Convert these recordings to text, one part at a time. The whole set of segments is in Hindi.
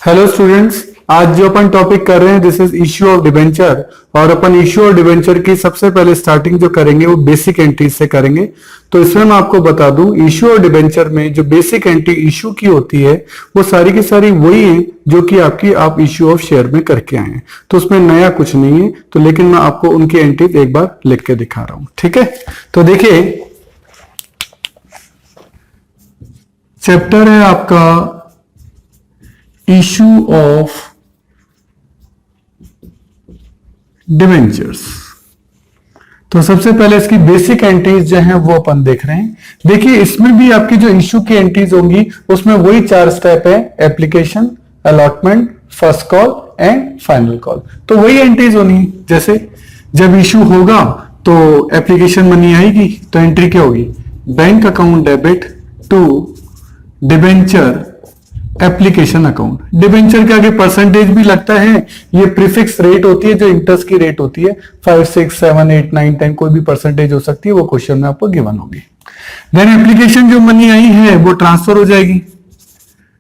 हेलो स्टूडेंट्स, आज जो अपन टॉपिक कर रहे हैं this is issue of debenture. और अपन इश्यू ऑफ डिबेंचर की सबसे पहले स्टार्टिंग जो करेंगे वो बेसिक एंट्री से करेंगे। तो इसमें मैं आपको बता दूं, इश्यू ऑफ डिबेंचर में जो बेसिक एंट्री इश्यू की होती है वो सारी की सारी वही है जो कि आप इश्यू ऑफ शेयर में करके आए हैं। तो उसमें नया कुछ नहीं है, तो लेकिन मैं आपको उनकी एंट्री एक बार लिख के दिखा रहा हूं। ठीक है, तो देखिए चैप्टर है आपका इशू ऑफ डिवेंचर्स। तो सबसे पहले इसकी बेसिक एंट्रीज जो हैं वो अपन देख रहे हैं। देखिए इसमें भी आपकी जो इशू की एंट्रीज होंगी उसमें वही 4 स्टेप है, application, allotment, first call and final call. तो वही एंट्रीज होनी है। जैसे जब इशू होगा तो एप्लीकेशन मनी आएगी तो एंट्री क्या होगी, bank account debit to debenture application account. डिबेंचर के आगे परसेंटेज भी लगता है, ये प्रीफिक्स रेट होती है जो इंटरेस्ट की रेट होती है। 5, 6, 7, 8, 9, 10 कोई भी परसेंटेज हो सकती है, वो क्वेश्चन में आपको गिवन होगी। देन एप्लीकेशन जो मनी आई है वो ट्रांसफर हो जाएगी,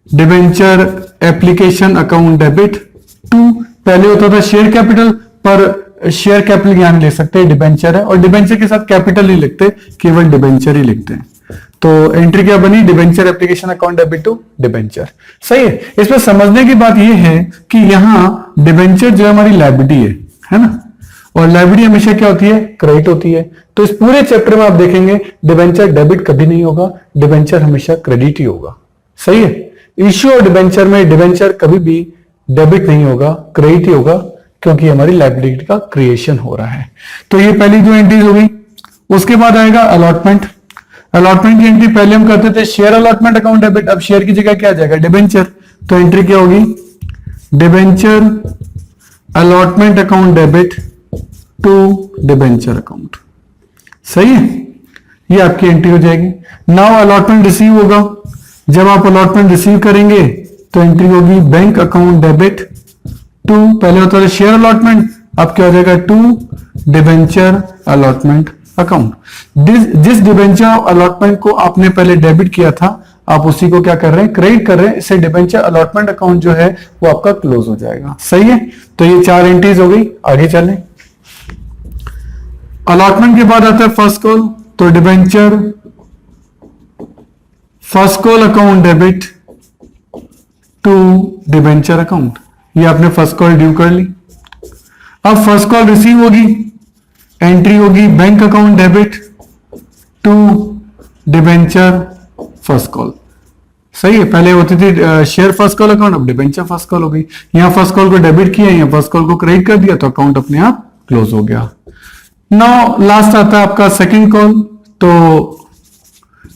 debenture application account debit to, पहले होता था शेयर कैपिटल, पर शेयर कैपिटल यहां ले सकते हैं, डिबेंचर है और डिबेंचर के साथ कैपिटल नहीं लिखते, केवल डिबेंचर ही लिखते हैं। तो एंट्री क्या बनी, debenture application account debit to debenture. सही है। इसमें समझने की बात यह है कि यहां डिबेंचर जो हमारी लायबिलिटी है ना, और लायबिलिटी हमेशा क्या होती है, क्रेडिट होती है। तो इस पूरे चैप्टर में आप देखेंगे डिबेंचर डेबिट कभी नहीं होगा, डिबेंचर हमेशा क्रेडिट ही होगा। सही है। इश्यू और डिबेंचर में डिबेंचर कभी भी डेबिट नहीं होगा, क्रेडिट ही होगा, क्योंकि हमारी लायबिलिटी का क्रिएशन हो रहा है। तो ये पहली जो एंट्रीज हो गई। उसके बाद आएगा अलॉटमेंट। अलॉटमेंट की एंट्री पहले हम करते थे शेयर अलॉटमेंट अकाउंट डेबिट, अब शेयर की जगह क्या आ जाएगा, डिबेंचर। तो एंट्री क्या होगी, debenture allotment account debit to debenture account. सही है, ये आपकी एंट्री हो जाएगी। नाउ अलॉटमेंट रिसीव होगा, जब आप अलॉटमेंट रिसीव करेंगे तो एंट्री होगी बैंक अकाउंट डेबिट टू, पहले होता था शेयर अलॉटमेंट, अब क्या हो जाएगा, टू डिबेंचर अलॉटमेंट अकाउंट। जिस डिबेंचर अलॉटमेंट को आपने पहले डेबिट किया था, आप उसी को क्या कर रहे हैं, क्रेडिट कर रहे हैं। इससे डिबेंचर अलॉटमेंट अकाउंट जो है वो आपका क्लोज हो जाएगा। सही है। तो ये 4 एंट्रीज हो गई। आगे चलें। अलॉटमेंट के बाद आता है फर्स्ट कॉल। तो debenture first call account debit to debenture account, ये आपने फर्स्ट कॉल ड्यू कर ली। अब फर्स्ट कॉल रिसीव होगी, एंट्री होगी bank account debit to debenture first call. सही है। पहले होती थी शेयर फर्स्ट कॉल अकाउंट, अब डिबेंचर फर्स्ट कॉल हो गई। यहां फर्स्ट कॉल को डेबिट किया, यहां फर्स्ट कॉल को क्रेडिट कर दिया, तो अकाउंट अपने आप क्लोज हो गया। नाउ लास्ट आता है आपका सेकंड कॉल। तो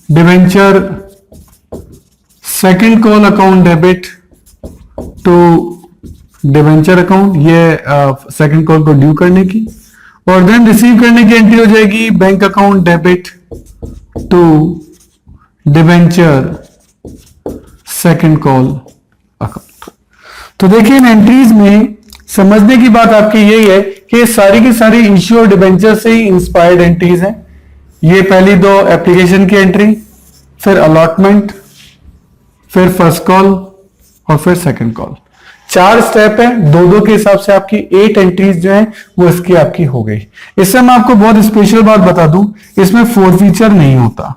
debenture second call account debit to debenture account, ये सेकंड कॉल को ड्यू करने की, और देन रिसीव करने की एंट्री हो जाएगी bank account debit to debenture second call account. तो देखिए इन एंट्रीज में समझने की बात आपकी यही है कि सारी की सारी इश्यू और डिबेंचर से ही इंस्पायर्ड एंट्रीज हैं। ये पहली 2 एप्लीकेशन की एंट्री, फिर अलॉटमेंट, फिर फर्स्ट कॉल और फिर सेकंड कॉल। 4 स्टेप है, 2-2 के हिसाब से आपकी 8 एंट्रीज जो है वो इसकी आपकी हो गई। इससे मैं आपको बहुत स्पेशल बात बता दूं, इसमें फोरफीचर नहीं होता,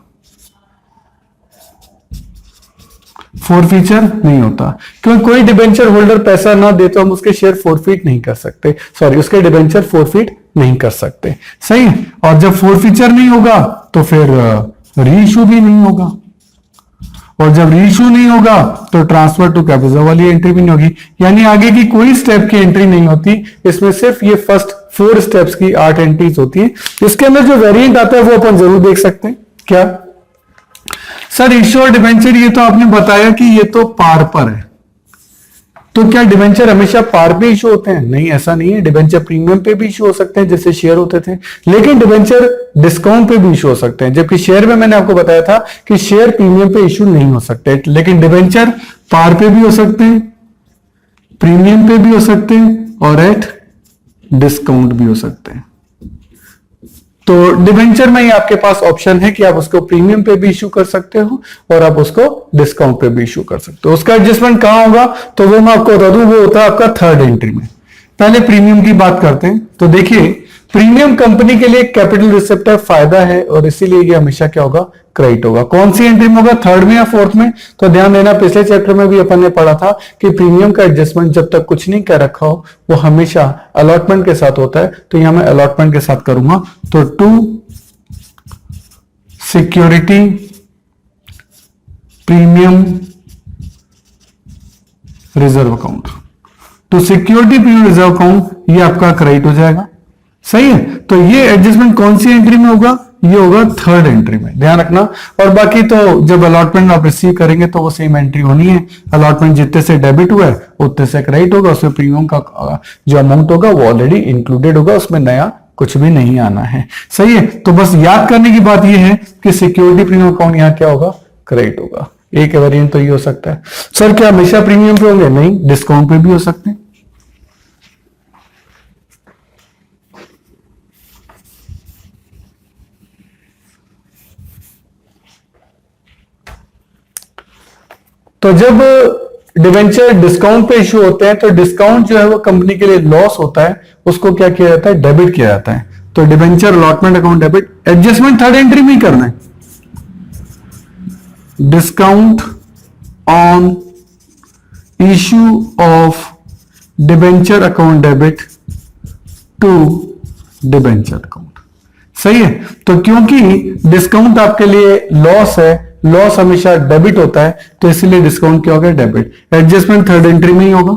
फोरफीचर नहीं होता, क्योंकि कोई डिबेंचर होल्डर पैसा ना दे तो हम उसके शेयर फोरफीट नहीं कर सकते, सॉरी उसके डिबेंचर फोरफीट नहीं कर सकते। सही है। और जब फोरफीचर नहीं होगा तो फिर रीइश्यू भी नहीं होगा, और जब रीइश्यू नहीं होगा तो ट्रांसफर टू कैपिटल वाली एंट्री भी नहीं होगी। यानी आगे की कोई स्टेप की एंट्री नहीं होती, इसमें सिर्फ ये फर्स्ट 4 स्टेप्स की 8 एंट्रीज होती है। इसके अंदर जो वेरिएंट आता है वो अपन जरूर देख सकते हैं। क्या सर, इश्यू और डिबेंचर ये तो आपने बताया कि ये तो पार पर है, तो क्या डिबेंचर हमेशा पार पे इशू होते हैं? नहीं, ऐसा नहीं है। डिबेंचर प्रीमियम पे भी इशू हो सकते हैं जैसे शेयर होते थे, लेकिन डिबेंचर डिस्काउंट पे भी इशू हो सकते हैं। जबकि शेयर में मैंने आपको बताया था कि शेयर प्रीमियम पे इशू नहीं हो सकते, लेकिन डिबेंचर पार पे भी हो सकते हैं, प्रीमियम पे भी हो सकते हैं और एट डिस्काउंट भी हो सकते हैं। तो डिबेंचर में ही आपके पास ऑप्शन है कि आप उसको प्रीमियम पे भी इश्यू कर सकते हो और आप उसको डिस्काउंट पे भी इश्यू कर सकते हो। उसका एडजस्टमेंट कहां होगा तो वो मैं आपको बता दूं, वो होता है आपका थर्ड एंट्री में। पहले प्रीमियम की बात करते हैं। तो देखिए प्रीमियम कंपनी के लिए कैपिटल रिसिप्ट है, फायदा है और इसीलिए ये हमेशा क्या होगा, क्रेडिट होगा। कौन सी एंट्री में होगा, थर्ड में या फोर्थ में? तो ध्यान देना, पिछले चैप्टर में भी अपन ने पढ़ा था कि प्रीमियम का एडजस्टमेंट जब तक कुछ नहीं कर रखा हो वो हमेशा अलॉटमेंट के साथ होता है। तो यहां मैं अलॉटमेंट के साथ करूंगा। तो to security premium reserve account, तो सिक्योरिटी प्रीमियम रिजर्व अकाउंट ये आपका क्रेडिट हो जाएगा। सही है। तो ये एडजस्टमेंट कौन सी एंट्री में होगा, ये होगा थर्ड एंट्री में, ध्यान रखना। और बाकी तो जब अलॉटमेंट आप रिसीव करेंगे तो वो सेम एंट्री होनी है। अलॉटमेंट जितने से डेबिट हुआ है उतने से क्रेडिट होगा, उसमें प्रीमियम का जो अमाउंट होगा वो ऑलरेडी इंक्लूडेड होगा, उसमें नया कुछ भी नहीं आना है। सही है। तो बस याद करने की बात यह है कि सिक्योरिटी प्रीमियम अकाउंट यहां क्या होगा, क्रेडिट होगा। एक वेरिएंट तो ये हो सकता है। सर क्या हमेशा प्रीमियम पे होंगे? नहीं, डिस्काउंट पे भी हो सकते हैं। तो जब डिवेंचर डिस्काउंट पे इश्यू होते हैं तो डिस्काउंट जो है वो कंपनी के लिए लॉस होता है, उसको क्या किया जाता है, डेबिट किया जाता है। तो debenture allotment account debit, adjustment third entry में ही करना है। Discount on issue of debenture account debit to debenture account. सही है। तो क्योंकि डिस्काउंट आपके लिए लॉस है, लॉस हमेशा डेबिट होता है, तो इसीलिए डिस्काउंट क्या होगा, डेबिट। एडजस्टमेंट थर्ड एंट्री में ही होगा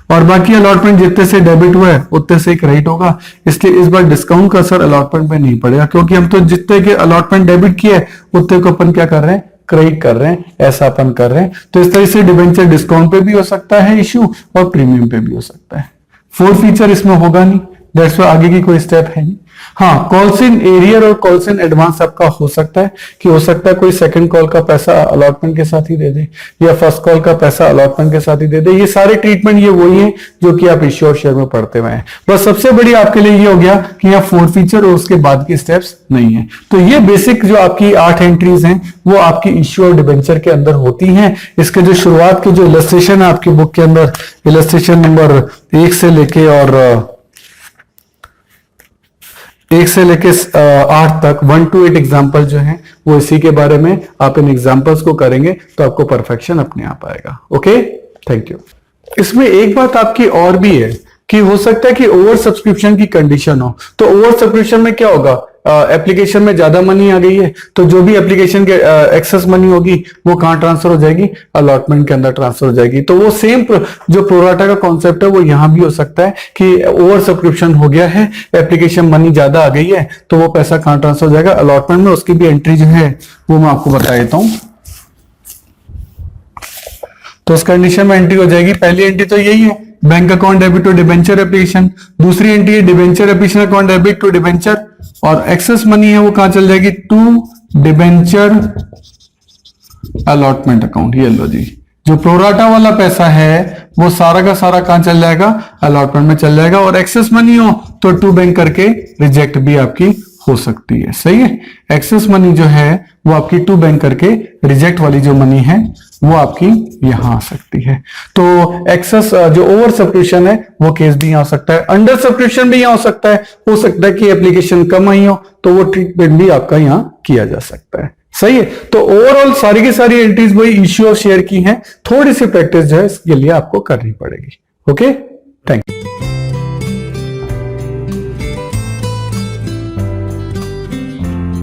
और बाकी अलॉटमेंट जितने से डेबिट हुआ है उतने से क्रेडिट होगा। इसलिए इस बार डिस्काउंट का असर अलॉटमेंट पे नहीं पड़ेगा, क्योंकि हम तो जितने के अलॉटमेंट डेबिट किए उतने को अपन क्या कर रहे हैं, क्रेडिट कर रहे हैं, ऐसा अपन कर रहे हैं। तो इस तरह से डिवेंचर डिस्काउंट पे भी हो सकता है इश्यू और प्रीमियम पे भी हो सकता है। फोर्थ फीचर इसमें होगा नहीं, दैट्स व्हाई आगे की कोई स्टेप है नहीं। हाँ, कॉल्स इन एरियर और कॉल्स इन एडवांस आपका हो सकता है कि हो सकता है कोई सेकंड कॉल का पैसा अलॉटमेंट के साथ ही दे दे या फर्स्ट कॉल का पैसा अलॉटमेंट के साथ ही दे दे। ये सारे ट्रीटमेंट ये वही है जो कि आप इश्यू और शेयर में पढ़ते हुए हैं। बस सबसे बड़ी आपके लिए ये हो गया कि यहाँ फोर्थ फीचर और उसके बाद की स्टेप्स नहीं है। तो ये बेसिक जो आपकी 8 एंट्रीज हैं वो आपकी इश्यू और डिबेंचर के अंदर होती हैं। इसके जो शुरुआत की जो इलस्ट्रेशन है आपकी बुक के अंदर, इलस्ट्रेशन नंबर 1 से लेके और 1 से लेके 8 तक 1 to 8 एग्जाम्पल जो हैं वो इसी के बारे में। आप इन एग्जाम्पल्स को करेंगे तो आपको परफेक्शन अपने आप आएगा। Okay, thank you. इसमें एक बात आपकी और भी है कि हो सकता है कि ओवर सब्सक्रिप्शन की कंडीशन हो। तो ओवर सब्सक्रिप्शन में क्या होगा, एप्लीकेशन में ज्यादा मनी आ गई है तो जो भी एप्लीकेशन के एक्सेस मनी होगी वो कहां ट्रांसफर हो जाएगी, अलॉटमेंट के अंदर ट्रांसफर हो जाएगी। तो वो सेम जो प्रोराटा का कॉन्सेप्ट है वो यहां भी हो सकता है कि ओवर सब्सक्रिप्शन हो गया है, एप्लीकेशन मनी ज्यादा आ गई है तो वो पैसा कहां ट्रांसफर हो जाएगा, अलॉटमेंट में। उसकी भी एंट्री जो है वो मैं आपको बता देता हूं। तो उस कंडीशन में एंट्री हो जाएगी। पहली एंट्री तो यही है, bank account debit to debenture application. दूसरी एंट्री है debenture application account debit to debenture, और एक्सेस मनी है वो कहां चल जाएगी, टू डिबेंचर अलॉटमेंट अकाउंट। ये लो जी, जो प्रोराटा वाला पैसा है वो सारा का सारा कहां चल जाएगा, अलॉटमेंट में चल जाएगा। और एक्सेस मनी हो तो टू बैंक करके रिजेक्ट भी आपकी हो सकती है। सही है। एक्सेस मनी जो है वो आपकी टू बैंक करके रिजेक्ट वाली जो मनी है वो आपकी यहां आ सकती है। तो एक्सेस जो ओवर सब्सक्रिप्शन है वो केस भी यहां हो सकता है, अंडर सब्सक्रिप्शन भी यहां हो सकता है। हो सकता है कि एप्लीकेशन कम आई हो तो वो ट्रीटमेंट भी आपका यहां किया जा सकता है। सही है। तो ओवरऑल सारी की सारी एंट्रीज वही इश्यू और शेयर की हैं। थोड़ी सी प्रैक्टिस जो है इसके लिए आपको करनी पड़ेगी। Okay, thank you.